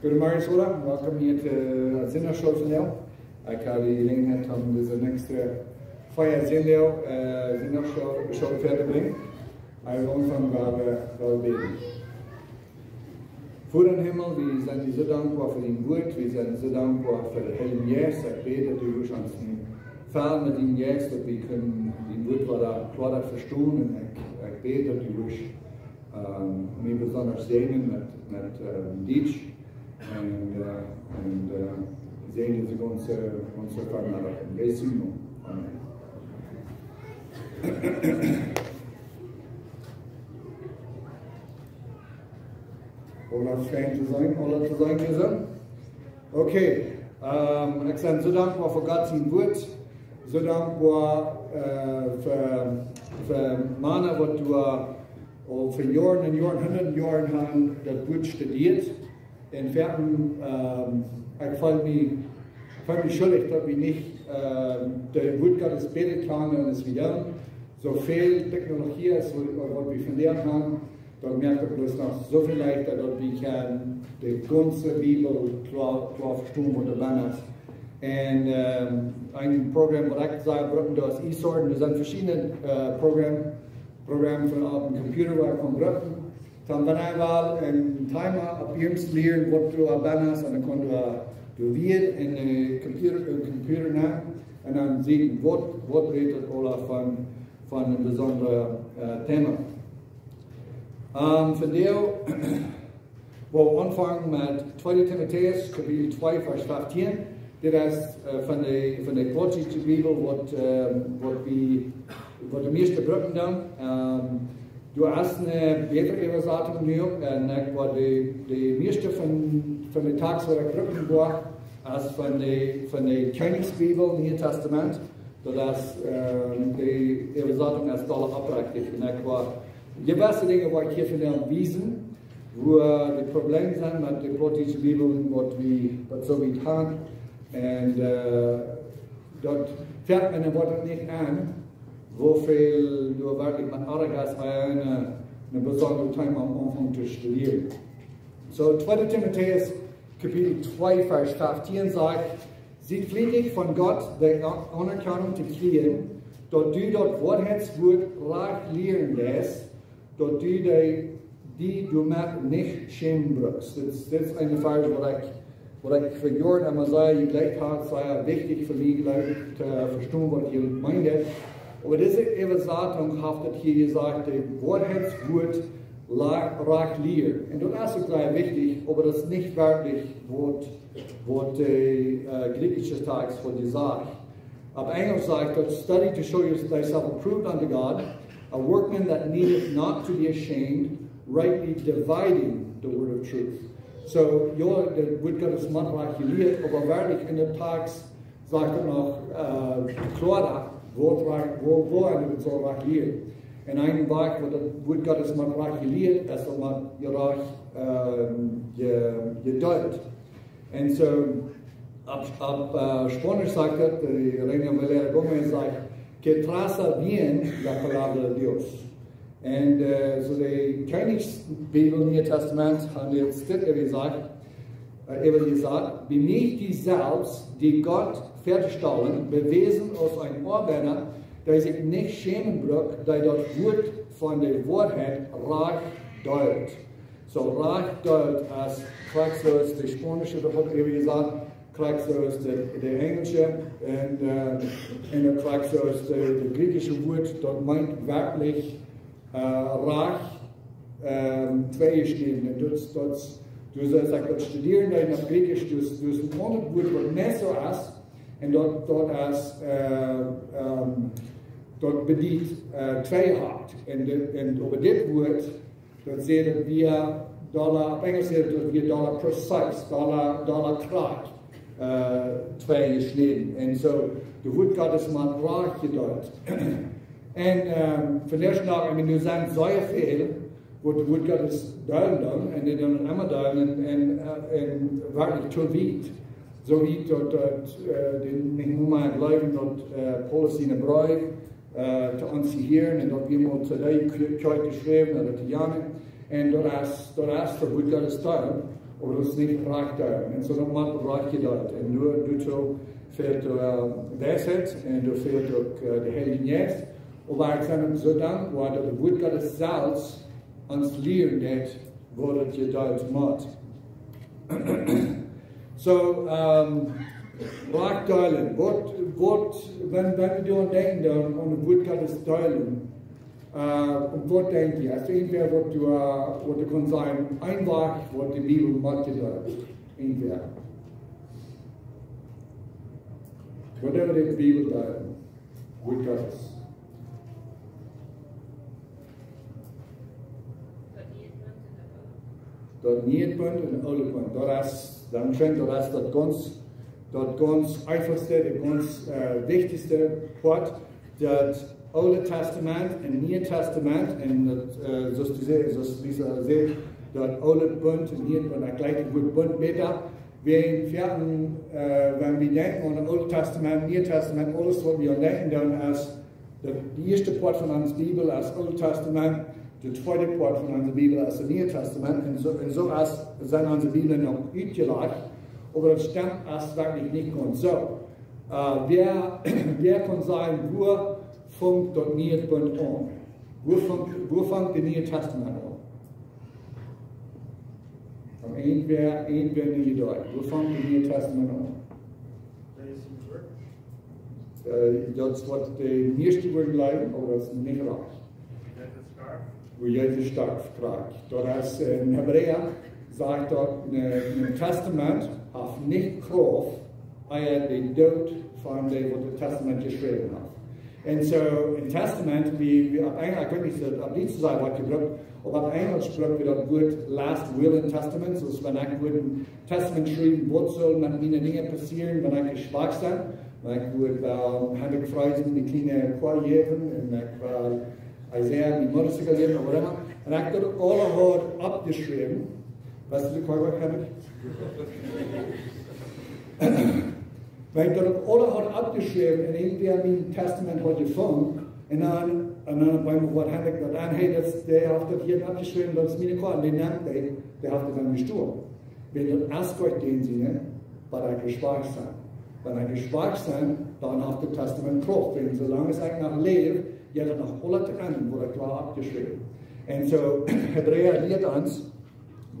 Goedemorgen Sola, welkom hier te Zinnershow vandaag. Ik ga de gelegenheid om deze nächste feier Zinnershow verder brengen. Ik wil aanvangen waar beten. Voor den Himmel, wir sind dir so dankbar für den Wort, wir sind so dankbar für den Heiligen Geist. Ich bete, dass du uns fahren mit dem Geist, dass wir können den Wort klar verstehen. Und ich bete, dass du uns mir besonders segnen mit Deutsch und segnen Sie unsere Familie. In Jesu Namen. Amen. Olaf schijnt te zijn gezond. Oké, ik ben zo dankbaar voor God zijn woord. Zo dankbaar voor mannen wat we al voor jaren en jaren, honderden jaren hebben dat woord studeert. En verder, ik voel me schuldig dat we niet de woord Gottes beten kunnen als we doen. Zoveel technologie is wat we verleerd hebben. Dan merkt ik bloß noch so viel leichter, dass wir die ganze Bibel klar verstehen, was da drin ist. Und ein Programm, was ich sage, das ist E-Sorten, das sind verschiedene Programme von dem Computer, wo ich von Brücken. Dann wenn ich mal einen Timer ab jüngst lernen, was du da drin hast, und dann kannst du wieder in den Computer nehmen und dann sehen, was redet Olaf von einem besonderen Thema. Von der, wo wir anfangen mit 2. Timotheus, Kapitel 2, Vers 15, das ist von der klassischen Bibel, was die meisten Brücken dann. Du hast eine bessere Übersetzung hier, und die meiste von den Tagen, wo ich Brücken war, als von der Königsbibel im Neuen Testament, dass die Übersetzung als tolle abreichtig. Die besten Dinge, die ich hier von der wiesen, wo die Probleme sind mit der klassischen Bibel, was so weit haben. Und dort fährt man das nicht an, wo viel du wirklich mit Arroganz eine besondere Zeit am Anfang zu studieren. So, 2. Timotheus, Kapitel 2, Vers 15 sagt, seid flittig von Gott, die Anerkennung zu kriegen, dass du dort Wahrheitswort reich lernen lässt, dass du die du nicht schämen brauchst. Das ist eine Frage, was ich für Jahre immer sage, ich gleich habe, sei wichtig für mich, zu verstehen, was ihr meint. Aber diese Übersetzung haftet hier gesagt, das Wahrheitswort reich lernen. Und das ist gleich wichtig, aber das ist nicht wirklich, was der griechische Text von dir sagt. Auf Englisch sagt, study to show yourself approved unto God, a workman that needeth not to be ashamed, rightly dividing the word of truth. So, ja, das wird Gottes Mann artikuliert, aber wirklich in der Text sagt noch klar, wo eine so artikuliert. In einem Weg, wo das wird Gottes Mann artikuliert, ist man gedeutet. Und so, ab Spanisch sagt das, die Reina Valera Gomez sagt, que traza bien la palabra de Dios. Und so die Königsbibel im Neuen Testament haben jetzt das gesagt, wie mich die selbst, die Gott fertigstellen, bewiesen als ein Arbeiter, der sich nicht schämen braucht, der dort Wort von der Wahrheit reich deut. So reich deut als kriegst du aus der spanische, das hat gesagt, kriegst du aus der englische und dann kriegst du aus der griechische Wort, das meint wirklich reich zweigeschnitten. Du sollst das studieren, dann auf Griechisch, du hast ein anderes Wort, was nicht so ist, und dort bedient zwei hat. Und über das Wort, dort sehen wir Dollar, auf Englisch sehen wir Dollar precise, Dollar Kraft. Zwei geschnitten. Und so, der Wort Gottes man reich gedeutet. Und von der Stelle, wir sind sehr viel, wo der Wort Gottes deuten dann, und die dann immer deuten, und wirklich zu weit. So wie dort, nicht nur mal bleiben, dort Paulus in der Brief zu anziehen, und dort wir mal zu der Kirche geschrieben, oder zu Jahren, und dort hast der Wort Gottes deuten. aber das ist nicht reich da. Und so dann macht reich gedauert. Und du fehlt Weisheit und du fehlt auch der Heilige Geist. Aber ich sage so dankbar, dass der Wort Gottes selbst uns lehren hat, wo das gedauert macht. So, reich teilen. Wenn wir daran denken, an das Wort Gottes teilen, und was denkt ihr? Also irgendwer, was du kannst sagen, einfach, was die Bibel macht, irgendwer. Whatever die Bibel sagt, Wort Gottes. Dat Nietpunt en oude punt. Dan scheint dat ganz einfachste, das ganz wichtigste Wort, das Alte Testament und Neue Testament, und zoals Lisa zegt, dat Alte Bund und Neue Bund, das gleiche Wort Bund besser. Wenn wir denken an das Alte Testament, Neue Testament, alles, was wir denken, dann als die erste Part von unserer Bibel, als Alte Testament, der zweite Part von unserer Bibel als das Neue Testament, und so sind unsere Bibeln noch üblich, aber das stimmt erst wirklich nicht ganz so. Wer kann sagen, wo fängt das Neue Bund an? Wo fängt das Neue Testament an? Und irgendwer nicht da. Wo fängt das Neue Testament an? Das wird die nächste Wort bleiben, aber das ist nicht reich. Wo Jesus stark fragt. Das in Hebräer sagt dort im Testament, auf nicht Kraft, den Tod von dem, was das Testament geschrieben hat. Und so im Testament, wie auf Englisch, ich könnte nicht auf Dienst sein, was gebraucht, aber auf Englisch spricht wir das Wort Last Will in Testament, so wenn ich ein Testament schreiben, was soll mit meinen Dingen passieren, wenn ich schwach bin, wenn ich habe gefreut, eine kleine Qual geben, und ich Isaiah, die Mutter gelesen oder whatever. Und ich habe das alle abgeschrieben. Weißt du, was habe ich? Weil ich das alle abgeschrieben und irgendwie habe ich im Testament heute gefunden. Und dann beim Wort habe ich gesagt, hey, der hat das hier abgeschrieben, das ist meine Karte. Den nennt der hat das dann gestorben. Wenn das erst Gott den Sinne, war er geschwach sein. Wenn er geschwach sein, dann hat das Testament Kraft. Wenn solange es eigentlich noch lebt, ja, dann noch alle Enden wurde klar abgeschrieben. Und so, Hebräer lehrt uns,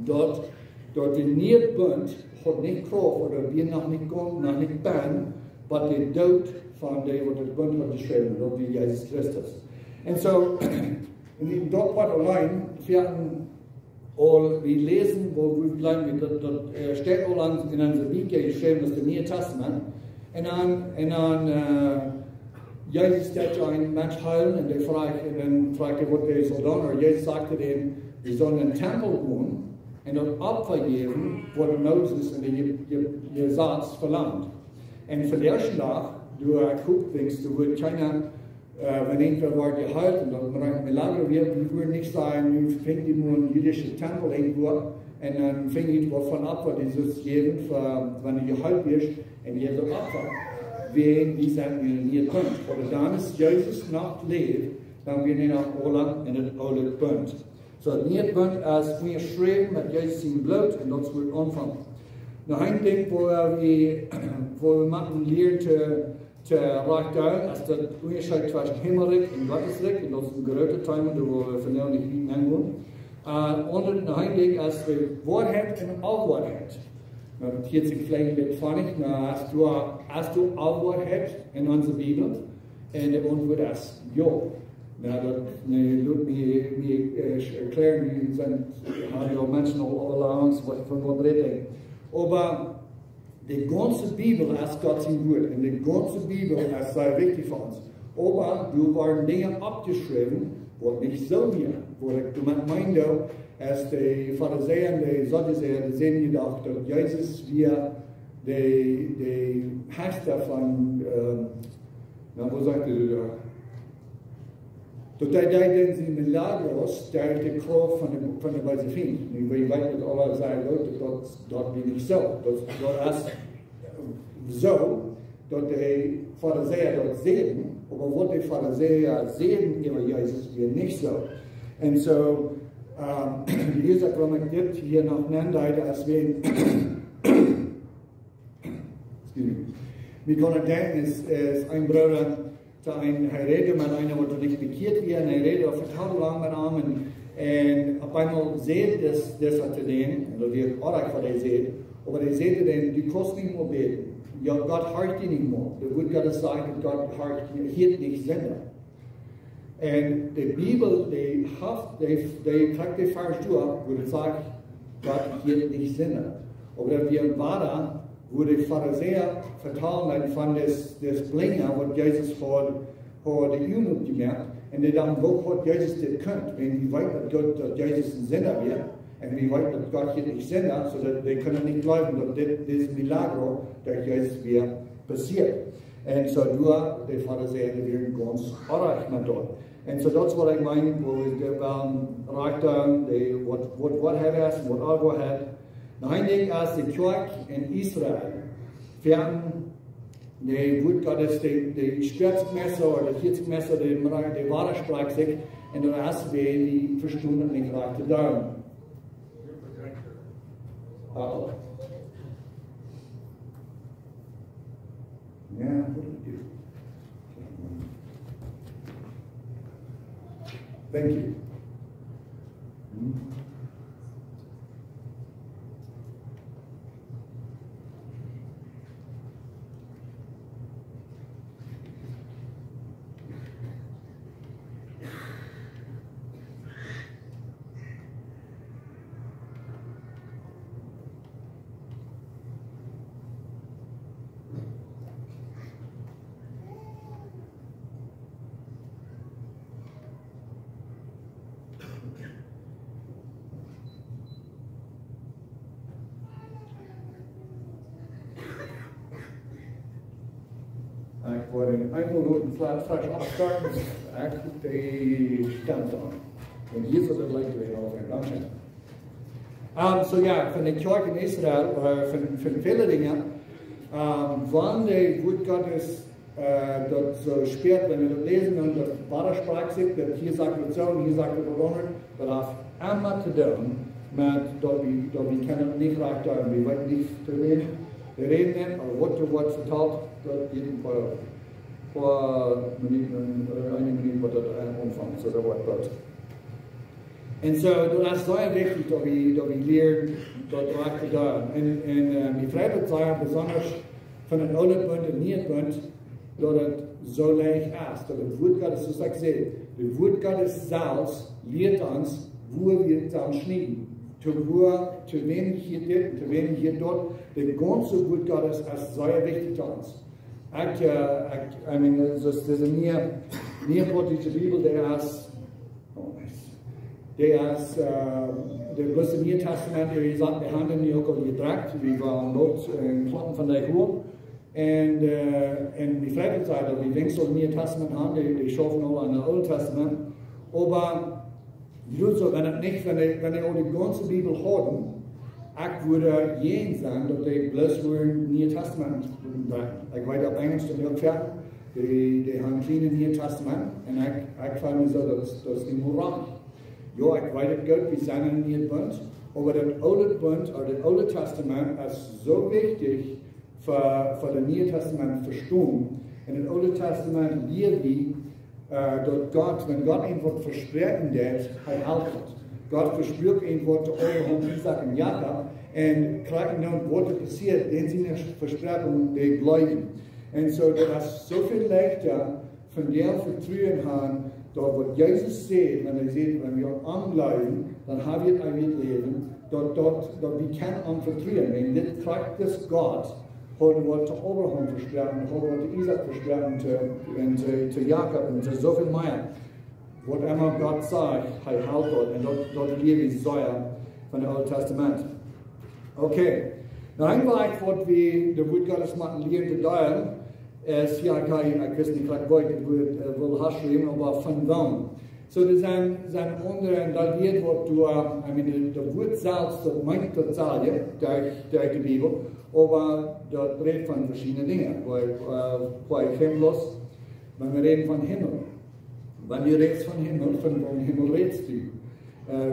dort der Neue Bund hat nicht Kraft, oder wir noch nicht ben, aber der Tod von dem, was das Bund hat geschrieben, dort wie Jesus Christus. Und so, in dort Wort allein, wir lesen, wo wir bleiben, das steht auch in unserer Bibel geschrieben, das ist das Neue Testament. Und dann Jesus steht ein Mensch heilen und dann fragt er, was der soll tun. Und Jesus sagte dem, wir sollen in den Tempel gehen und dort Opfer geben, was Moses in der Gesetz verlangt. Und für den ersten Tag, du guckst, denkst du, wird keiner, wenn irgendwer war geheilt und dann bringt mir lange, wir würden nicht sagen, wir finden nur einen jüdischen Tempel irgendwo und dann fängt ich davon ab, was Jesus geben, wenn du geheilt wirst, und jeder Opfer. Wen die sagen, wir hier kommt. Oder dann ist Jesus noch lebt, dann wir ihn auch alle in den Alte Bund. So, nicht Bund, als wir schreiben mit Jesus im Blut, und das wird anfangen. Noch ein Ding, wo wir machen, lernen zu reichen, ist der Unterschied zwischen Himmelreich und Gottesreich, und das ist ein größer Teil, wo wir von der nicht hingehen. Und noch ein Ding, als die Wahrheit und Allwahrheit. Das hört sich vielleicht ein bisschen funny, hast du Allwahrheit in unserer Bibel? Und die Antwort ist ja. Wir erklären, haben ja Menschen alle Angst, von was reden. Aber die ganze Bibel ist Gottes Wort. Und die ganze Bibel ist sehr wichtig für uns. Aber du waren Dinge abgeschrieben, was nicht so wir. Wo du meinst, als die Pharisäer und die Saddusäer sehen gedacht, dass Jesus wir die Herrscher von, wo sagt ihr, dass der sie in den Lagos, der hat die Kraft von der Weise finden. Ich weiß nicht, alle sagen, Leute, dort bin ich so. Das ist so, dass die Pharisäer dort sehen, aber was die Pharisäer sehen über Jesus, wir nicht so. Und so, Die Isaac-Roman gibt hier noch Nenndeide, als wir können denken, es ist ein Bruder, der redet mit einer, der nicht bekehrt wird, er redet auf vertraut lang mit einem, und auf einmal seht das hat er den, oder wird auch von der seht, aber der seht den, die kosten nicht mehr beten. Ja, Gott hört die nicht mehr. Der wird Gott sagen, Gott hört nicht Sünder. Und die Bibel, die kriegt die falsch durch, wo die sagt, Gott hört nicht Sünder. Aber wir waren, wo die Pharisäer vertalen von das Blinger, was Jesus hat die Jugend gemacht, und die dann, wo hat Jesus das könnt, wenn die weit, dass Jesus ein Sünder wird, und wie weit, dass Gott hier nicht Sünder, so dass die können nicht glauben, dass das Milagro durch Jesus wird passiert. Und so durch die Pharisäer, die werden ganz arg mit dort. Und so das, was ich meine, wo wir waren, Reiter, was hat er, was Algo hat. Nein, als die Kirche in Israel, fern, die Wut Gottes, die Spitzmesser oder die 40 Messer, die Ware sprach sich, und der erste Weg, die verstanden nicht reichte da. Uh-oh. Yeah, what do we do? Thank you. Ik word in Einzelnoten straks afstarten, eigenlijk de stand aan. En hier zal het lijkt weer over en dan. So ja, van de kerk in Israël, van vele dingen, wanneer wordt Gottes dat zo speelt, wenn wir das lesen und das Vater sprach sich, dass hier sagt es so und hier sagt es so, das hat einmal zu tun, mit, dass wir können nicht recht haben, wir wollen nicht zu reden. Wir reden nicht, aber Wort zu Wort vertalt, das geht ein paar Minuten oder eine Minute, was das Umfang so der Wort wird. Und so, das ist sehr wichtig, dass wir lernen, das recht zu tun. Und die Freitag sagen, besonders von den Alten Bund und Neuen Bund, dass es so leicht ist, dass das Wort Gottes, so sagt sie, das Wort Gottes selbst lehrt uns, wo wir es dann schneiden. Zu wem hier dort, zu wem hier dort, das ganze Wort Gottes ist sehr wichtig für uns. I mean, das ist nie politische Bibel, der bloß im Neuen Testament, wie gesagt, wir haben ihn auch gebracht, wir waren dort in Kloppen von der Kur. Und die Freitagszeit, die wenigstens im Neuen Testament haben, die schaffen auch an der Alten Testament. Aber so, wenn die auch die ganze Bibel haben, ich würde jeden sagen, dass die bloß nur im Neuen Testament bringen. Ich weiß auf Englisch, die Milchpferde, die haben ein kleines Neuen Testament, und ich fand mir so, dass die Moral. Ja, ich weiß, das Geld, wir sind im Neuen Bund, aber das Alte Bund, oder das Alte Testament ist so wichtig, für das Neue Testament verstehen. In das Alte Testament lehrt wir, dass Gott, wenn Gott irgendwas versprechen wird, er hält. Gott verspricht irgendwas zu Abraham, Isaac und Jakob, und kriegen dann, was passiert, den sie nicht versprechen, die bleiben. Und so, das ist so viel leichter, von der Vertrauen haben, dass was Jesus sagt, wenn wir anbleiben, dann haben wir ein Leben, dass wir können anvertrauen. Wenn das kriegt das Gott, hat was zu Abraham versprochen, hat was zu Isaac versprochen, zu Jakob und zu so viel mehr. Was immer Gott sagt, er hält dort. Und dort lebe ich Säuer von dem Alten Testament. Okay. Dann war ich, was wir, der Wort Gottes machen, lernen zu dauern, ist ja kein, ich weiß nicht, vielleicht wollte ich will haschen, aber von wann. So, das sind andere, da wird, was du, der Wort selbst, das meint das Zahl, durch die Bibel, aber das redet von verschiedenen Dingen. Weil Himmels, wenn wir reden von Himmel, wenn du redest von Himmel redest du.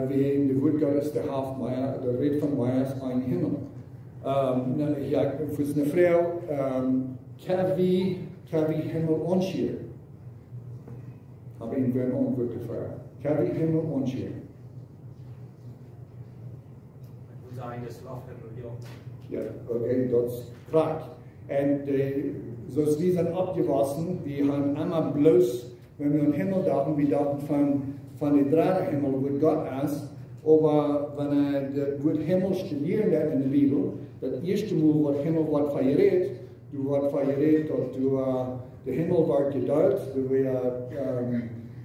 Wegen der Wort Gottes, der Hafmeier, der Red von Meiers, ein Himmel. Ja, für eine Frau, kann wie Himmel anschieren? Habe ich ihn gerne Antwort gefragt. Kann wie Himmel anschieren? Ich würde sagen, das Schlafhimmel, ja. Ja, okay, das ist korrekt. Und so ist wie sind abgewaschen, wir haben einmal bloß, wenn wir an den Himmel dachten, wir dachten von dem dritten Himmel, wo Gott ist, aber wenn das Wort Himmel studieren wird in der Bibel, das erste Mal, was Himmel wird verjährt, du wird verjährt, dass der Himmel wird gedeutet, du wirst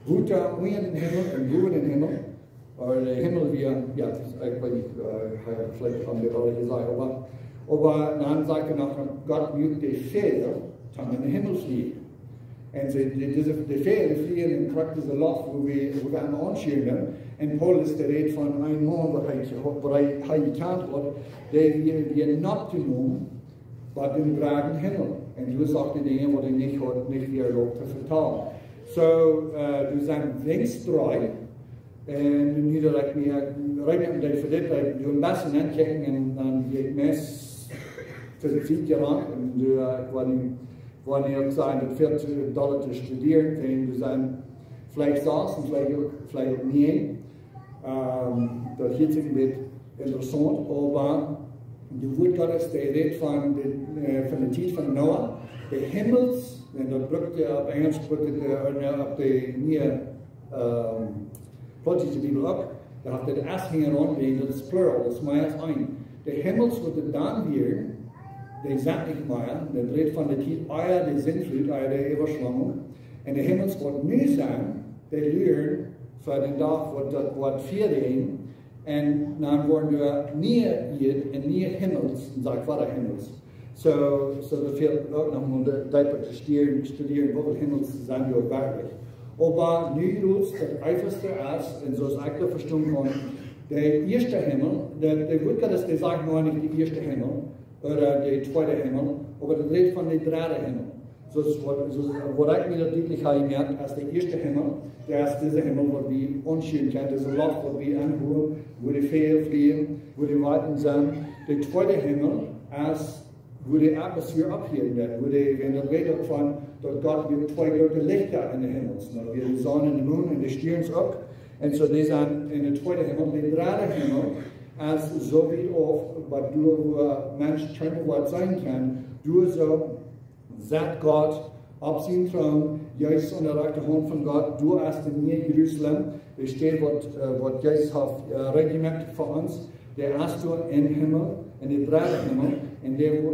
Wutter in den Himmel und Ruhe in den Himmel. Oder der Himmel, wie, ja, ich weiß nicht, vielleicht haben wir alle gesagt, aber dann sagt er noch, Gott mögt die Fälle, dann in den Himmel fliegen. Und die Fälle fliegen in praktische Luft, wo wir einmal anschauen. Und Paulus, der redet von einem Mann, der er gekannt hat, der wir not genommen, war den breiten Himmel. Und du sagst die Dinge, die nicht wie erlaubt zu vertalen. So, du sagst links drei, und nu dat ik meer ruimte heb voor dit, ik doe een best een aankijken en dan ga ik mes voor de 4 jaar aan. En wanneer ik zei dat $40 te studeren, en zijn vielleicht saß en vielleicht ook niet. Dat is een beetje interessant, maar de woord Gottes, die redt van de tijd van Noah, de hemels, en dat brukte op Engels, op de nieuwe Plotjes de Bibel op, daar had de S hingen rond, dat is plural, dat is maar als een. De hemels worden dan weer, die zijn niet meer, dat redt van de tijd, eier de zinvloed, eier de overschwemming. En de hemels worden nu zijn, die leren voor de dag wat 4 dagen, en dan worden er nieuwe hier en nieuwe hemels, en zeg wat hemels. So dat veel ook nog om de tijd te studeren, wat hemels zijn die ook werkelijk. Aber nu doet het einfachste ist, und so es ich da verstehen kann, der erste Himmel, der wird das, der sagt nur nicht der erste Himmel oder der zweite Himmel, aber der redet von dem dritten Himmel. So was ich mir deutlich habe gemerkt, als der erste Himmel, der ist dieser Himmel, wo wir anschauen können, diese Luft, wo wir anhören, wo die Vögel fliegen, wo die Weiten sind. Der zweite Himmel ist, wo die Atmosphäre abheben wird, wo wenn das redet von, dass Gott gibt 2 große Lichter in den Himmel, wie die Sonne, der Mond und die Sterne auch. Und so die sind in der zweiten Himmel, der dritte Himmel, als so wie auch, was du, wo Mensch was sein kann, du so, sagt Gott, auf seinem Thron, Jesus an der rechten Hand von Gott, du hast in mir Jerusalem, da steht, was Jesus hat regiment für uns, der hast du im Himmel, in der dritten Himmel, in dem wo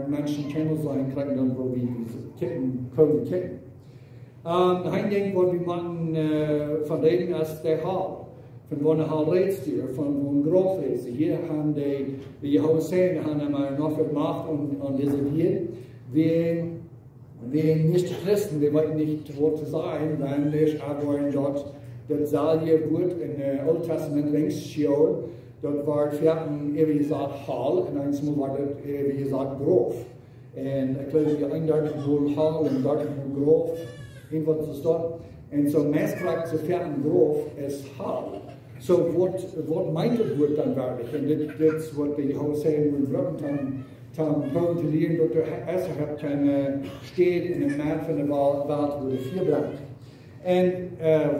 Menschen kennen sein können, dann wo wir kicken. Ein Ding, was wir machen von denen ist der Hall. Von wo eine Hall redest du, von wo ein Graf ist. Hier haben die Jehoshaphat haben einmal noch gemacht und reserviert, wegen nicht Christen, die wollten nicht dort sein, dann ist aber dort, das Saal hier gut in der Old Testament links schauen. Dat war vierten, wie gesagt, Hall, und einmal war das, wie gesagt, Grof. Und ich glaube, die eindeutig wohl Hall und dort wohl Grof, irgendwas ist dort. Und so meistens zu vierten Grof ist Hall. So, was meint das Wort dann wirklich? Und das wird die Jehoshaphat und Brücken kontrollieren, dass der Esser steht in dem Markt von der Welt, wo die 4 brennt.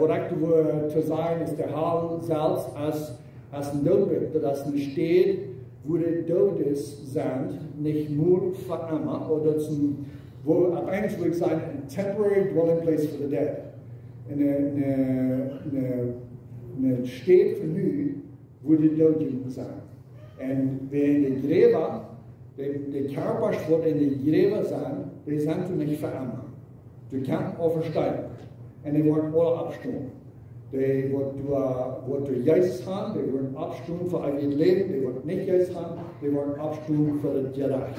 Und was ich zu sagen ist, der Hall selbst als ein Doodweg, dass nicht steht, wo die Todes sind, nicht nur für immer, oder wo ab eins würde ich sagen, ein temporary dwelling place for the dead. Eine Stadt für nu, wo die Toten sind. Und wenn die Gräber, die Körper, die in die Gräber sind, die sind nicht für immer. Du kannst auferstehen. Und die werden alle abstimmen. Die, was du Jesus haben, die werden abstimmen für ein Leben, die werden nicht Jesus haben, die werden abstimmen für das Gerecht.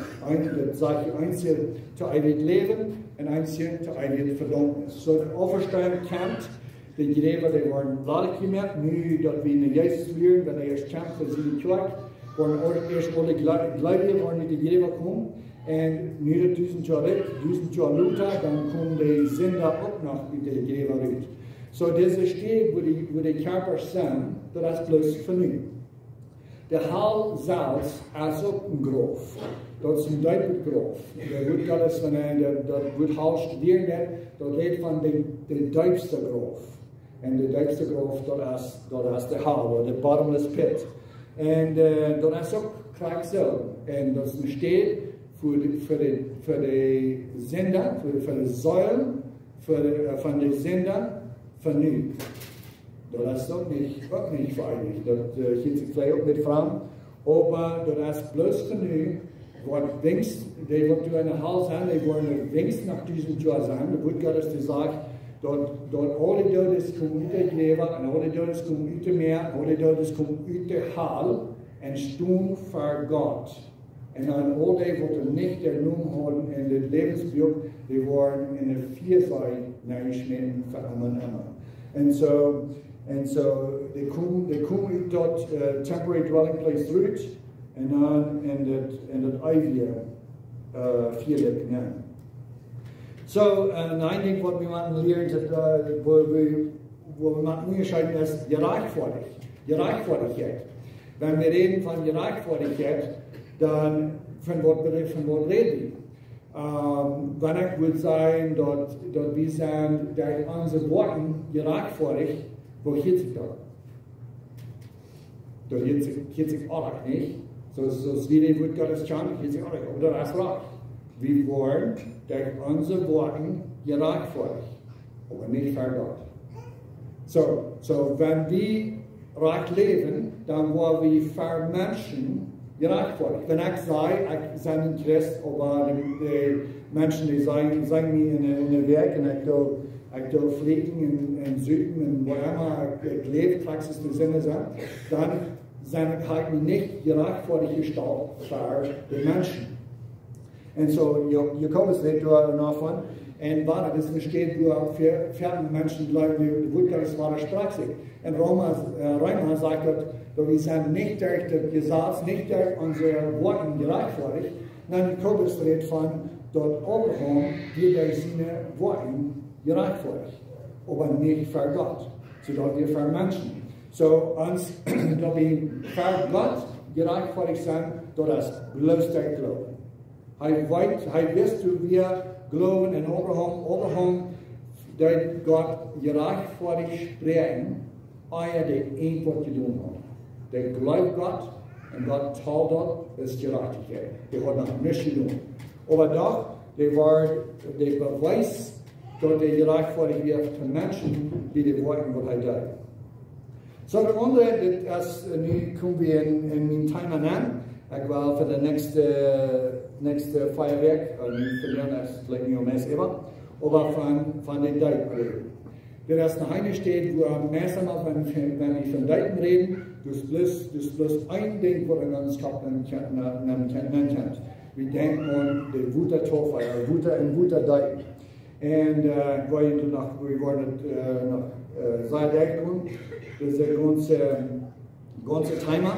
Das sage ich einzig zu ein Leben und einzig zu ein Verdammnis. So, der Auferstehung kommt, die Gräber, die werden ladig gemerkt, nur, dass wir in Jesus werden, wenn er erst kommt für 7 Tage, waren erst alle Gläubige, waren in die Gräber kommen, und nur 1000 Jahre Luther, dann kommen die Sünder auch noch in die Gräber rein. So deze steht, wo die Körper sind, das ist bloß vernieuwt. Der Hall selbst ist auch ein Grof. Dat is een duidelijk grof. Dat wordt alles van dat wordt Hall studieren, dat leert van de diepste grof. En de diepste grof, dat is de Hall, de bottomless pit. En dat is ook gelijk zo. En dat besteedt voor de zender, voor de zuil van de zender vernieuwd. Dat is ook niet veilig. Dat gaat zich vielleicht ook niet vragen. Maar dat is bloß genug. Wat denkst, die wat du in der Hall zijn, die worden denkst nach diesem Jahr sein. Da wird Gottes gesagt, dort alle Todes kommen uit der Gräber, und alle Todes kommen uit der Meer, alle Todes kommen uit der Hall, und stehen vor Gott. Und dann all die, wat nicht der Namen haben in das Lebensbuch, die worden in der Vierseite geschnitten für immer. And so they come uit dat temporary dwelling place route. En dan in dat Eivia vierlijk. Ja. So, een ding wat we moeten leren, wo we moeten onderscheiden, is Gerechtvaardigheid. Wenn wir reden von Gerechtvaardigheid, dann von was reden wir? Wenn ich würde sagen, dass wir sind, durch unsere Worte gerechtvaardig, wo geht sich das? Da geht sich auch nicht. So wie wird Gottes Chant, geht sich auch nicht. Oder das recht. Wir wollen durch unsere Worte gerechtvaardig, aber nicht vor Gott. So wenn wir recht leben, dann wollen wir für Menschen gerechtvaardig. Wenn ich sage, ich bin ein Christ, aber die Menschen, die sagen mir in der Werk, und ich will fliegen in Süden, und wo immer ich lebe, Praxis des Sinnes, dann sind halt nicht gerechtvaardig gestellt für die Menschen. Und so, Jakobus redet davon, und warte, das besteht nur für Menschen, die glauben, die Wutgers war sprachlich. Und Römer sagt, dass wir sind nicht durch das Gesetz, nicht durch unsere Worte gerechtvaardig. Nein, Jakobus redet von, dass Abraham wir durch seine Worte gerechtvaardig, aber nicht für Gott, sondern wir für Menschen. So, uns, dass wir für Gott gerechtvaardig sind, das ist bloß der Glaube. Hij wist hoe wir geloven in Abraham, dat Gott gerechtvaardig spreken, eer de een wat gedaan had. Der glaubt Gott, und Gott teilt dort, das ist Gerechtigkeit. Die hat noch nichts gedaan. Aber doch, der Beweis, dass der gerechtvaardig wird für Menschen, die die Worte, was er tut. So, das andere, nu kommen wir in mijn Timer an. Ich will für das nächste Feuerwerk, nicht verlieren, das ist vielleicht nicht mehr selber, aber von den Deuten reden. Das ist eine steht, wo am meisten, wenn wir von Deuten reden, das ist bloß ein Ding, was in uns nennen kennt. Wir denken an den Wuter Torfeuer, Wuter Deuten. Und wir wollen nach Seidek tun, das ist der ganze Timer.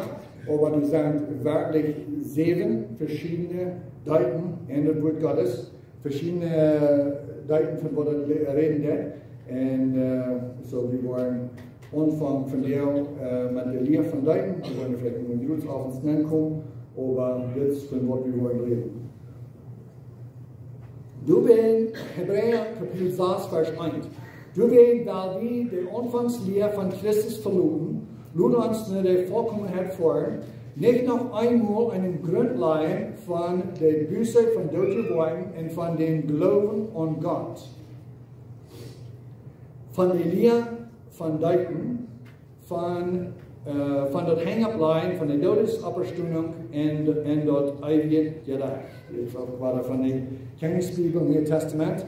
Aber das sind wirklich 7 verschiedene Deuten in das Wort Gottes, verschiedene Deuten, von was er reden wird. Und so, wir wollen anfangen von der mit der Lehre von Deuten, wir wollen vielleicht in den Jules auf uns nennen kommen, aber jetzt von was wir wollen reden. Du bist Hebräer Kapitel 6, Vers 1. Du bist, weil wir die Anfangslehre von Christus verloren, lud uns nur die Vollkommenheit vor, nicht noch einmal einen Grundlein von der Buße von deutschen Worten und von dem Glauben an Gott. Von der Lehre von Deuten, von der Hängerblein, von der Todesauferstehung und dort ewig gerecht. Jetzt war von der Königsbibel im Neuen Testament.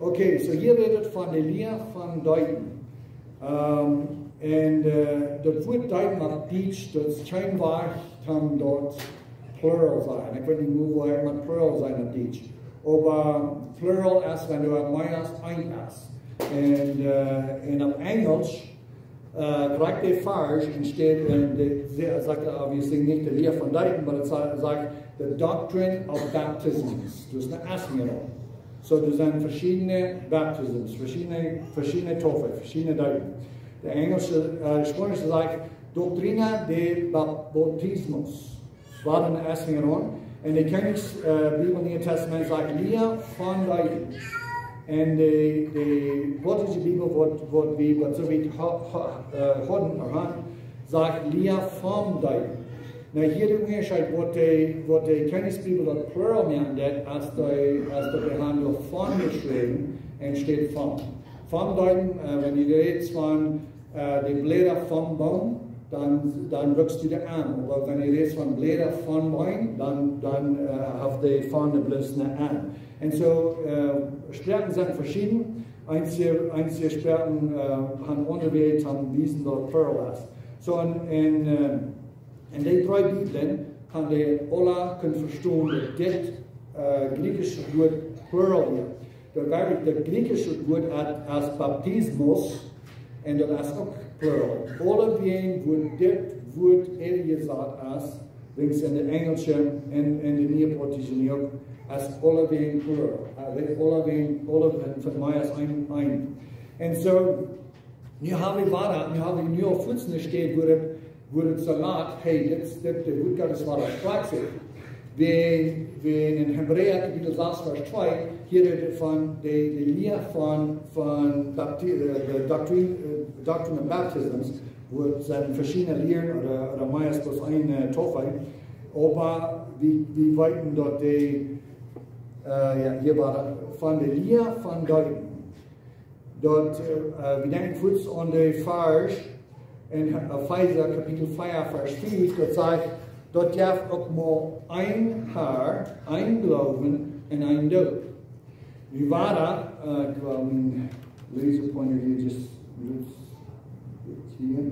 Okay, so hier redet von der Lehre von Deuten. Und das Wort Deuten auf Deutsch, das scheinbar kann dort Plural sein. Ich weiß nicht, wo man Plural sein auf Deutsch. Aber Plural ist, wenn du meinst, ein ist. Und auf Englisch, gleich der Vers entsteht, er sagt obviously nicht die Lehre von Deuten, aber es sagt the doctrine of baptisms. Das ist eine S-Mehrung. So, das sind verschiedene Baptisms, verschiedene Taufe, verschiedene Deuten. Der Spanische sagt Doctrina de Baptismus. Das war dann der erste Jahrhundert. Und die Königsbibel im Neuen Testament sagt Lia von Deuten. Und die Protestant Bibel, was wir so wie Hodden sagt Lia von Deuten. Na, hier der Unterschied, was die Königsbibel das Plural nennt, als die Behandlung von geschrieben, entsteht von. Von Deuten, wenn ihr redet von den Blättern vom Baum, dann rückst du die an. Aber wenn ihr redet von Blättern von Wein, dann habt ihr vorne bloß eine an. Und so, Sprachen sind verschieden. Einige Sprachen haben unterwegs, haben diesen dort Plural ist. So, in den drei Bibeln kann die alle verstehen, dass das griechische Wort Plural ist. Der griechische Wort als Baptismus und das ist auch Plural. Alle wen, wo das Wort gesagt ist, links in der Englischen und in der Neapolitanischen auch, als alle wen Plural. Alle von mir als ein. Und so, nu habe ich nur auf Futzen steht, wo das Salat, hey, das wird Gottes Wort Sprache. Wenn in Hebräer Kapitel 6, Vers 2, hier redet von der Lehre von Doctrine of Baptisms, wo es verschiedene Lehren oder meist bloß eine Taufe, aber wie weiten dort hier war von der Lehre von Deuten. Dort, wir denken kurz an die Vers, in Epheser Kapitel 4, Vers 5, dort sagt, dort darf auch mal ein Haar, ein Glauben und ein Tod. Wie war das? Ich will einen Laserpointer hier just hier.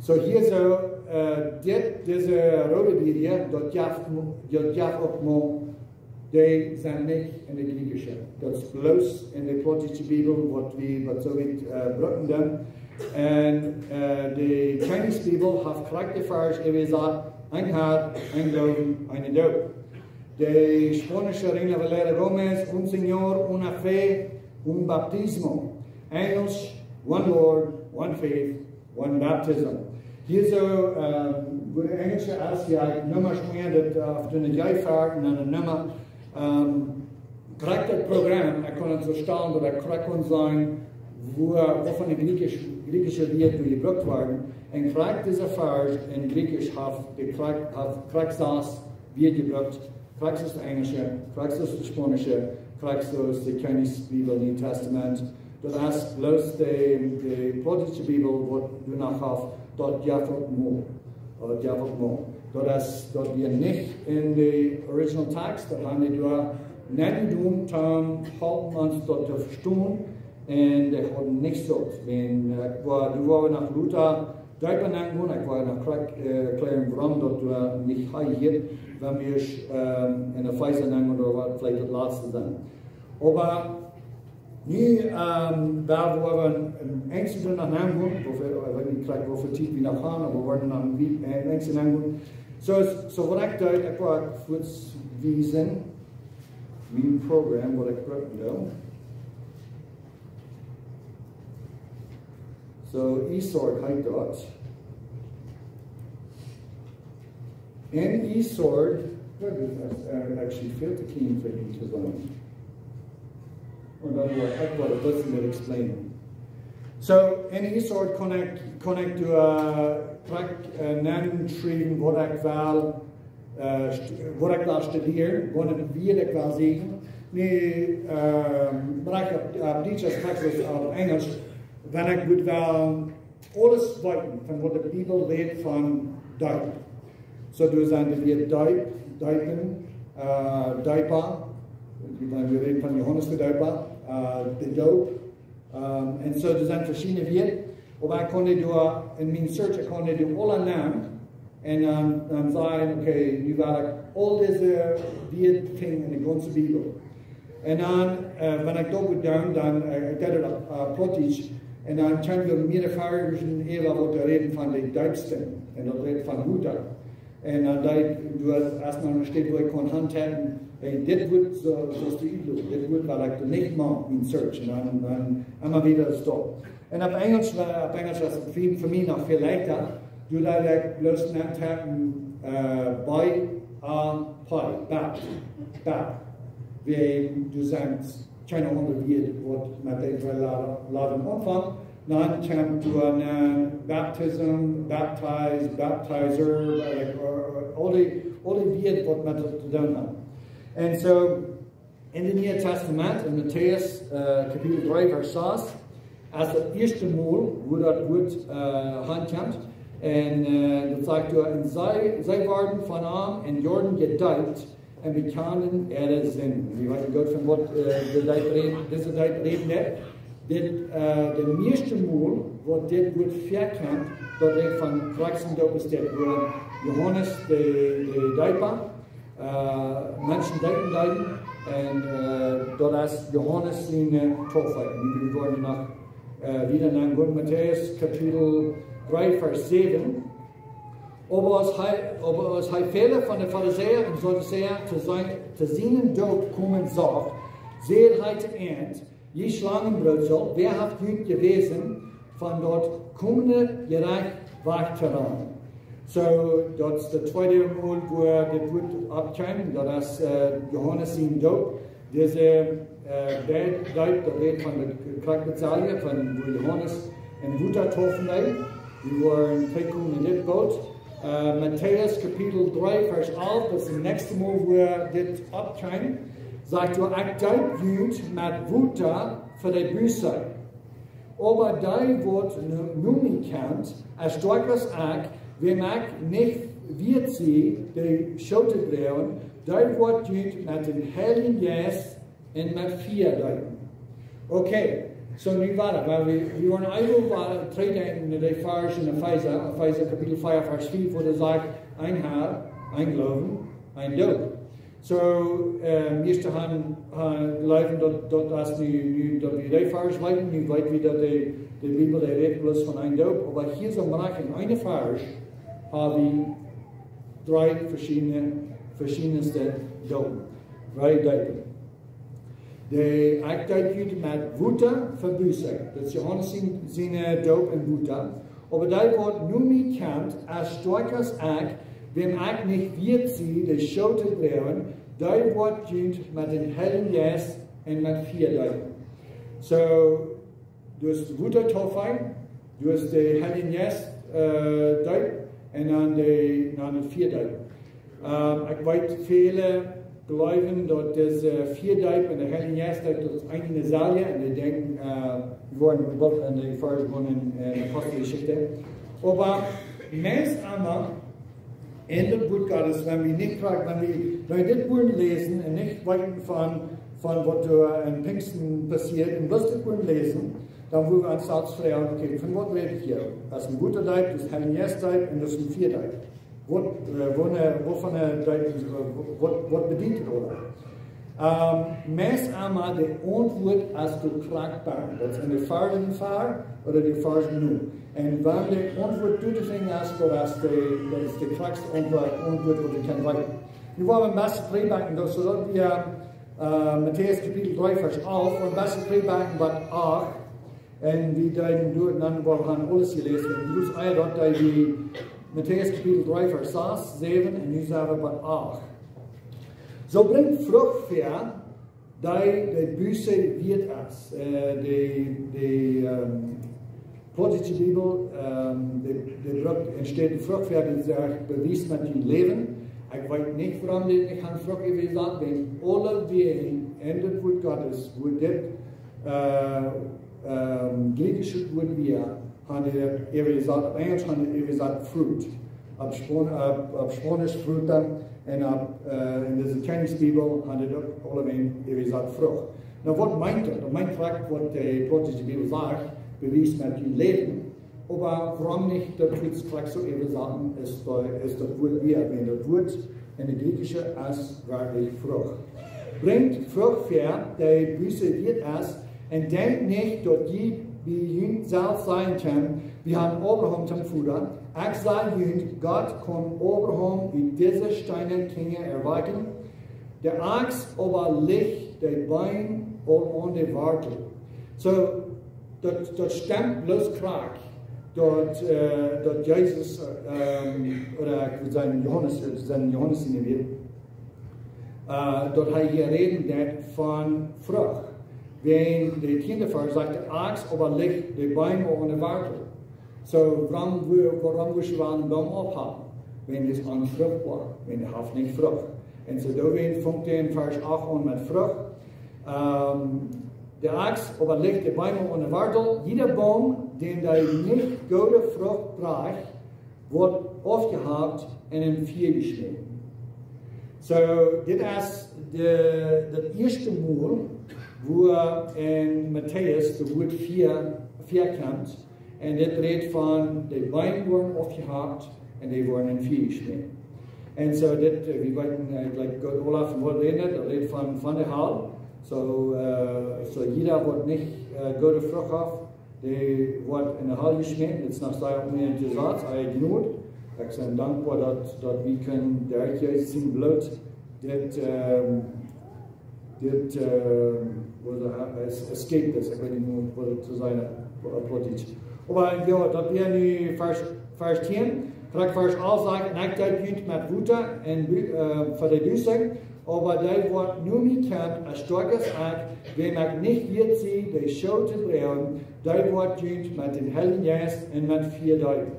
So hier so, diese rote Linie, dort darf auch mal, die sind nicht in der Griechische. Das ist bloß in der protestantischen Bibel, was so wie Brücken dann. Und die Königsbibel hat charakteristisch, wie gesagt, ein Haar, ein Glauben, eine Tod. Die spanische Reina Valera Gomez, un Señor, una fe, un baptismo. Englisch, one Lord, one faith, one baptism. Hier so, wo der englische Asiat Nummer schmiert, auf den Jäifahrten und eine Nummer, Charakterprogramm, kann so stellen, oder kann sein, wovon die griechische Lied gebraucht werden. Und kriegt dieser Vers in Griechisch hat das wird gebraucht. Kriegt es das Englische, kriegt es das Spanische, kriegt es die Königsbibel, Neuen Testament. Das ist bloß die protestische Bibel, die du nachher hast, dort Jakob Mo. Dort wir nicht in den Original Text, da haben wir nicht die halten uns dort zu verstehen. Und die haben nicht so. Wenn du war nach Luther, Deutschland angegangen, ich war nach Klein Bram, dort nicht hier, wenn wir in der Pfizer nehmen oder vielleicht das letzte sein. Aber nu, da wo wir im engsten nach Namgun, wo wir tief wie nach Hause, aber wir waren nach dem engsten Namgun. So was ich da, ich war kurz wiesen, wie ein Programm, was ich brauche. So, eSword heißt dort. In eSword, actually fehlt the key for you to learn. Or no, it doesn't explain. So, in eSword connect to nennen, schreiben, wat ik wel studeer, wat ik weer wel zeggen. Nee, maar ik heb dit aspect op Engels. Wenn ich gut alles weiten, von was die Bibel leert von Deuten. So, du sagst, wir Deuten, Deipa, wir reden von Johannes der Deipa, der Dope, und so, du sagst verschiedene Werte, aber ich konnte in meinem Search, ich konnte alle Namen, und dann sagen, okay, nu war ich all diese Werte in der ganzen Bibel. Und dann, wenn ich da gut dann das Plottisch, und dann können wir mit der Fahrerischen Eva reden von den Deutschen und reden von Luther. Und dann du hast erstmal steht, wo ich kann handhalten, hey, das wird so die Übung, das wird, weil ich nicht mache, in Search, und dann immer wieder Stop. Und auf Englisch ist es für mich noch viel leichter, du da bloß nachdenken, bei Bap, wie du sagst, keine Ahnung, wie was mit den drei Laden anfangen. Dann kommt du an Baptism, Baptize, Baptizer, all die Werte, was man zu tun hat. Und so, in dem Neuen Testament, in Matthäus Kapitel 3, Vers 6, als das erste Mal, wo das Wort handkommt, und das sagt, sie waren von Arm in Jordan gedeiht und bekamen ihre Sünden. Wie weit Gott von Gott diese Zeit reden hat. Der erste Mal, wo das Wort verkommt, dort redet von Christendom ist der, wo Johannes der Deiper, Menschen deiten, und dort ist Johannes seine Taufe. Wir wollen nach wieder nach Matthäus Kapitel 3, Vers 7. Aber es viele von den Pharisäern und Sadduzäern zu seinen Doop kommen sagt, seht heute Ernst, je Schlangenbrötzel, wer hat gut gewesen, von dort kommende gerecht wagt heran. So, das ist der zweite Mal, wo das Wort abkam, das ist Johannes sein Doop. Diese da redet von der Krankbezahlung, von wo Johannes in Wuta taufen leidet. Wir waren gekommen in das Boot. Matthäus Kapitel 3, Vers 11, das ist das nächste Mal, wo das abkam, sagt er, ich deut Jüd mit Wuta für die Büße. Aber da wird nun kennt, als starkes ich, wenn ich nicht wird sie, die Schote drehen, da wird Jüd mit dem Heiligen Geist und mit 4 deuten. Okay, so nu war das, weil wir waren einmal treten in der Vers in Epheser Kapitel 5, Vers 4, wo er sagt, ein Herr, ein Glauben, ein Doop. So, wir haben gelaufen, dort dass wir die Vers leiten, wir weit wieder die Bibel, der redet bloß von einem Doop, aber hier so Bereich in einer Vers haben wir 3 verschiedenste Dopen, 3 Dopen. Die Echtheit mit Wuta verbüßen. Das ist Johannes seine Doop in Wuta. Aber da wird nur mehr kennt, als starkes Eck, wenn ich nicht wird sie, die Schote bleiben, da wird Jüd mit den Heiligen Geist und mit 4 Dopen. So, du hast Wuta Taufe, du hast die Heiligen Geist Doop und dann die 4 Dopen. Ich weiß viele glauben, dass das 4 Dopen und der Heiligen Geist, das ist eigentlich eine Salie, und die denken, wir wollen in die Vers in der Apostelgeschichte. Aber meist einmal, in dem Buch Gottes, wenn wir nicht fragen, wenn wir das Buch lesen und nicht weiten von was in Pfingsten passiert, und bloß das Buch lesen, dann wollen wir uns selbst fragen, okay, von was rede ich hier? Das ist ein guter Dopen, das ist ein Heiligen Geist Dopen und das ist ein 4 Dopen. Wat bedient het oder? Meest einmal die Antwort als du krank bent. Dat is in de Versen vaar oder die Versen nu. En wanneer de Antwort doet is, dat is de krankste Antwort wat je kan weten. Nu wollen wir ein bisschen präbacken, zodat wir Matthäus Kapitel 3, Vers 11, ein bisschen präbacken, was 8. Und wie dein du, dann wollen wir alles gelesen. Du musst dort die Matthäus Kapitel 3, Vers 6, 7 und nu zijn we bij 8. Zo brengt vrucht ver, die Büße wird es. Die Protestische Bibel, entsteht die Frucht ver, die sagt, bewies met je leven. Ik weet niet waarom dit niet aan vrucht even gesagt, wenn alle Wegen in het woord Gottes, wo dit griechische woord weer, haben die gesagt, auf Englisch haben die gesagt Fruit. Ab Spanisch Fruit dann, und in der Chinese Bibel haben die alle gesagt Frucht. Na, was meint er? Er meint vielleicht, was die protestische Bibel sagt, bewies mit dem Leben. Aber warum nicht der Fruit gleich so eben sagen, ist das Wort wir, wenn das Wort in der Griechische als wirklich Frucht. Bringt Frucht her, die Büße wird es, und denkt nicht, dass die wie Jünd selbst sein kann, wir haben Abraham zum Vater. Ich sage Jünd, Gott kann Abraham in diese Steine Kinder erwecken. der Axt aber liegt der Bein an der Wartel. So, dort stammt bloß Krag. Dort Jesus, oder sein Johannes in der Welt, dort hat hier reden von Frucht. Wenn der Kindervater sagt, der Axt aber liegt der Bein an der Wartel. So, warum muss ich einen Baum abhaben, wenn es unfruchtbar, wenn er hat nicht Frucht? Und so, da fängt er in Vers 8 an mit Frucht. Der Axt aber liegt der Bein an der Wartel. Jeder Baum, den der nicht gute Frucht bringt, wird aufgehabt und in vier geschnitten. So, das ist das erste Mal, wo in Matthäus das Wort vier kommt. Und das redet von, die Beine wurden aufgehabt und die wurden in vier geschnitten. Und so, wie weit Gott Olaf von Wort redet, er redet von der Hall. So jeder wird nicht gute Frucht haben, die wird in der Hall geschnitten. Jetzt nach seiner unendlichen Satz, genug. Ich bin dankbar, dass wir können, der Herr Jesus sein Blut, es geht, das ich weiß nicht mehr, was zu sein Plotitsch. Aber ja, das wäre nu Vers 10. Vers 11 sagt, nicht dat jünt mit Wuter und Verdüstung, aber der wird nur mitkennt, ein starkes Akt, wenn man nicht wird sie, die Schau zu bringen, der wird jünt mit den Heiligen Geist und mit 4 Deuten.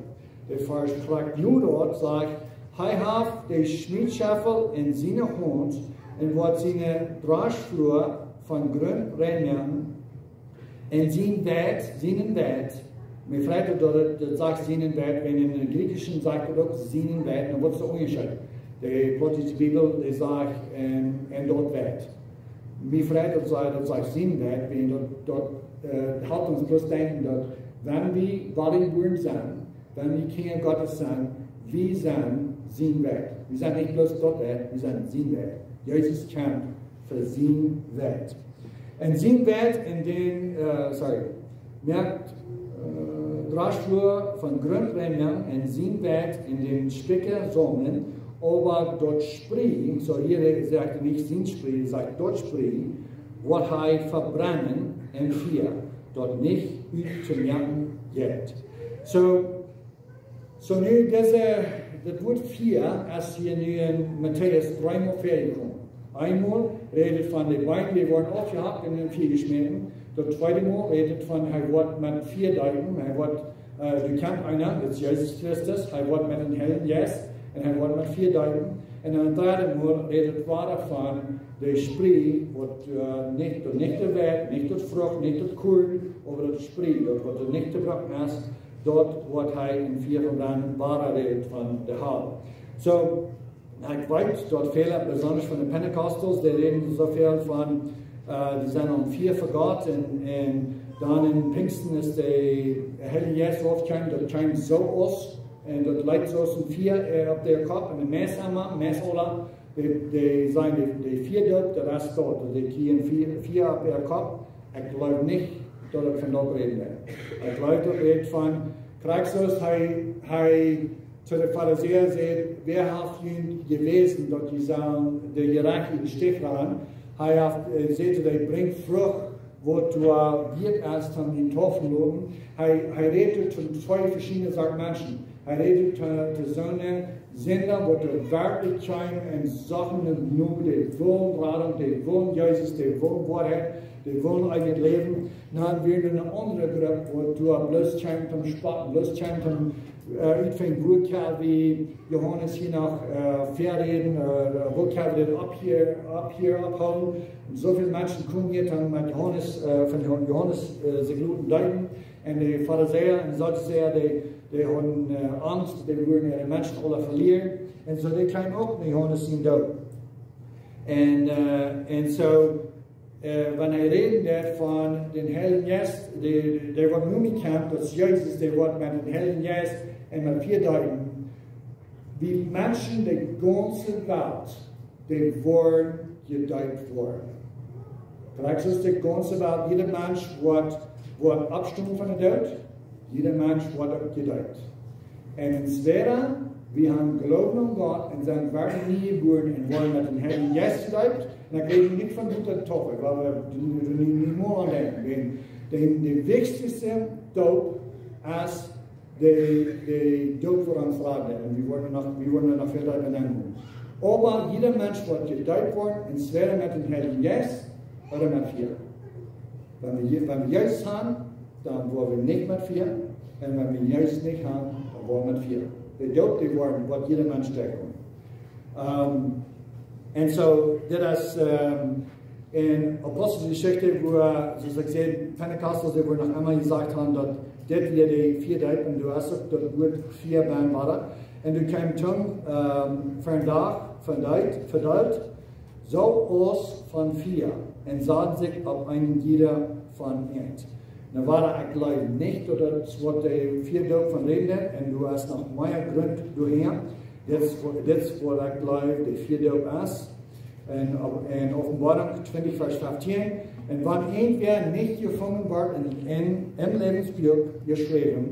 Der Vers fragt nur dort, sagt, hij hat die Schmiedschaffel in seine Hand und wird seine Draschflur von Grund reinigen und seinen Wert, mir fragt das sagt seinen Wert, wenn in der Griechischen sagt er auch seinen Wert, dann wird es umgeschrieben. Die plottische Bibel, die sagt, und dort Wert. Mir fragt das sagt seinen Wert, wenn dort hat uns bloß denken, dass wenn wir was in Wurm sind, wenn wir Kinder Gottes sind, wir sind sein Wert. Wir sind nicht bloß Gott Wert, wir sind sein Wert. Jesus kämpft für sein Wert. Und sein Wert in den, merkt, Draschflur von Grundrennen und sein Wert in den Stücke sammeln, aber dort Spree, so hier sagt nicht sein Spree, sagt dort Spree, wird er verbrennen und vier, dort nicht zu merken geht. So nu das Wort 4, als hier nu in Matthäus 3 mal fertig kommt. Einmal redet von den Beinen, die wurden aufgehabt und in 4 geschnitten. Das zweite Mal redet von, er wird mit 4 Deuten, er wird, du kennst einer, das ist Jesus Christus, er wird mit den Heiligen Geist und er wird mit 4 Deuten. Und dann dritte Mal redet weiter von, der Spree wird nicht der Wert, nicht das Frucht, nicht das Korn, aber das Spree, dort wird er nicht gebracht ist. Dort wird er in 4 verbrennen, wahrer redet von der Hall. So, ich weiß, dort fehlen besonders von den Pentecostals, die reden so viel von, die sind um 4 für Gott und dann in Pfingsten ist der Heilige Geist aufgekommen, das scheint so aus und das leitet so aus 4 auf der Kopf und die Messola, die sagen die 4 dort, der Rest dort, die kriegen 4 auf der Kopf. Ich glaube nicht, dass ich von dort reden werde. Ich glaube, das redet von Christus, zu den Pharisäern sagt, wer hat ihn gewesen, dass die sagen, der hierarchischen Stich waren, er hat gesagt, er bringt Frucht, wo du wird erst an den Taufen loben. Er redet zu 2 verschiedenen Menschen. Er redet zu so einer Sender, wo du wirklich scheinen und Sachen und nur die wollen Radung, die wollen Jesus, die wollen Wahrheit, die wollen eigenes Leben. Dann wird eine andere Gruppe, wo du bloß scheint am Sport, bloß scheint am ich finde Wohlkerl wie Johannes hier nach Verreden, Wohlkerl wird hier abholen. Und so viele Menschen kommen hier dann mit Johannes, von Johannes sich luten deuten. Und die Pharisäer und Sadduzäer, die haben Angst, die würden ihre Menschen alle verlieren. Und so die können auch mit Johannes sehen dort. Und so, wenn er reden wird von den Heiligen Geist, der wird nur gekämpft, dass Jesus, der wird mit den Heiligen Geist und mit 4 Deuten, wie Menschen der ganzen Welt, die wollen gedeiht worden. Vielleicht ist die ganze Welt, jeder Mensch wird abstimmen von der Tod, jeder Mensch wird gedeiht. Und entweder wir haben geloven an Gott und sind werden nie geboren und wollen mit dem Herrn Jesus gedeiht. Und dann kriegen wir nicht von guter Toffe, weil wir nicht mehr an denken. Der wichtigste Doop ist der Doop für uns Leben. Und wir wollen noch viel darüber nennen. Aber jeder Mensch wird gedeiht worden, entweder mit dem Herrn Jesus oder mit 4. Wenn wir Jesus haben, dann wollen wir nicht mit 4. Und wenn wir Jesus nicht haben, dann wollen wir mit 4. Der Doop, die worden, wird jeder Mensch decken. Und so, das ist in Apostelgeschichte, wo, so ich sehe, Pentecostals, die noch einmal gesagt haben, dass das wieder die 4 Deut, und du hast auch das Wort 4 beim Vater. Und du kommst verdeiht, so aus von 4, und sahen sich auf einen jeder von ihnen. Dann war da gleich nicht, das was die 4 Doop von reden, und du hast noch mehr Grund daher. Das war gleich die 4 Doop ist. In Offenbarung 20, Vers 15. Und wenn irgendwer nicht gefangen wird im Lebensbuch geschrieben,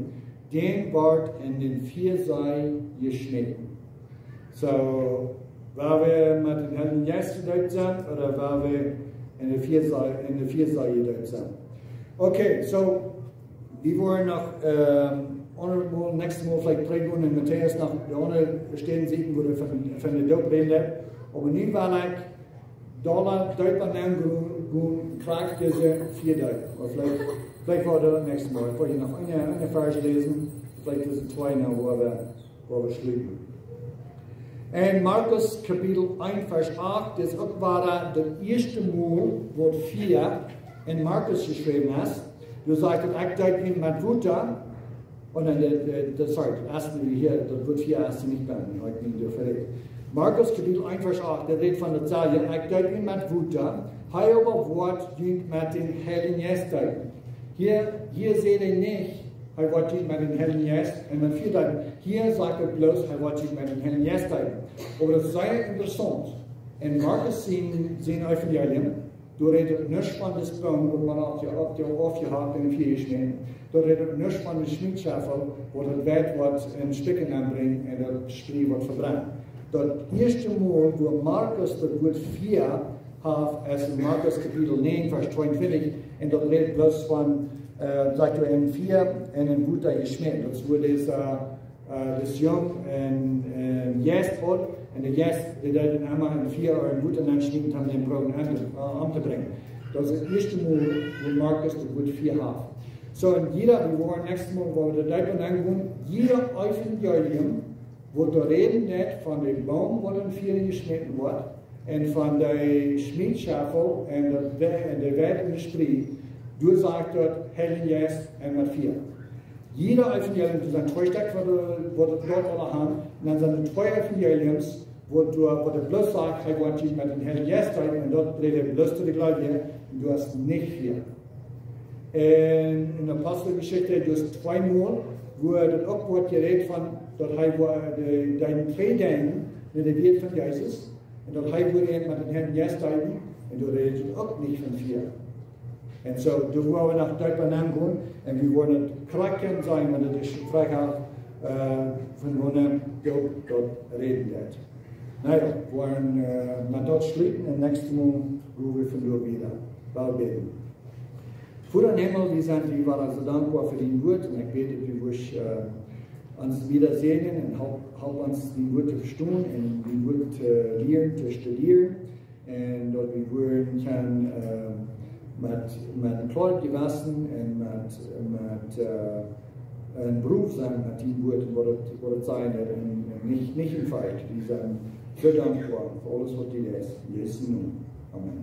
den wird in den 4 Sei geschnitten. So, weil wir mit den Herrn Jesus gedeutet sind, oder weil wir in der 4 Sei gedeutet sind. Okay, so, wir wollen noch nächstes Mal vielleicht prägen und Matthäus noch da stehen sehen, wo wir von der Doop reden. Aber nu wil ik Deutschland nemen, krijg deze 4 Deut. Vielleicht war das nächste Mal. Ich wollte noch eine Vers lesen, vielleicht ist es 2 noch, wo wir schließen. In Markus Kapitel 1, Vers 8, das war das erste Mal, wo 4 in Markus geschrieben ist. Du sagst, ich deut in Matvuta, und dann, sorry, das erste hier, das wird 4 erst nicht beenden, heute nicht dürfen. Markus Kapitel 1, Vers 8, der redet von der Zahl, ich deut in Matvuta, hei aber Wort dient mit den Heiligen Gästen. Hier seht ihr nicht, hei Wort dient mit den Heiligen Gästen, und mit 4 Deuten. Hier sagt er bloß, hei Wort dient mit den Heiligen Gästen. Aber das ist sehr interessant. In Markus sehen Evangelien, du redet nicht von das Baum, wo man aufgehakt in 4 geschnitten. Du redet nicht von dem Schmiedschäfer, wo das Welt in Stücken anbringt und das Spree wird verbrannt. Das erste Mal, wo Markus das Wort 4 hat, ist in Markus Kapitel 9, Vers 22, und dort redet bloß von, sagt er, in 4 und in Butter geschnitten. Das wurde das Jung in Jäst hat, und der Jäst, der dann einmal in 4 oder in Butter geschnitten haben, den Brot anzubringen. Das ist das erste Mal, wo Markus das Wort 4 hat. So, und wir wollen nächstes Mal, wo wir da angehen, jeder Evangelium, wo du reden nicht von dem Baum, wo in 4 geschnitten wird, und von der Schmiedschafel und der Welt in der Spree, du sagst dort, Heiligen Geist und mit 4. Jeder Evangelium, das sind 2 Stück, wo du dort alle haben, und dann sind es 2 Evangeliums, wo du bloß sagst, hey, Gott, ich mit dem Heiligen Geist, und dort redet bloß zu die Gläubigen, und du hast nicht 4. In der Apostelgeschichte, du hast 2 Mal, wo das auch wird geredet von, dort dein Treten mit der Welt von Jesus, und dort wurde er mit den Herrn Jesus und du redest auch nicht von 4. Und so, du wollen nach Deutschland angehen, und wir wollen kraken sein, wenn du dich fragst, von wo dort reden wird. Naja, wir wollen mal dort schließen, und nächstes Mal rufen wir von dir wieder. Bald beten. Vater im Himmel, wir sind dir so dankbar für den Wort, und ich bete, du wirst uns wieder segnen und help uns, den Wort zu verstehen und den Wort zu lernen, zu studieren, und dort wir wollen können mit einem klaren Gewissen und mit einem Beruf sein, mit dem Wort, wo das sein wird, und nicht im Feind. Wir sind so dankbar für alles, was dir ist. In Jesu Namen. Amen.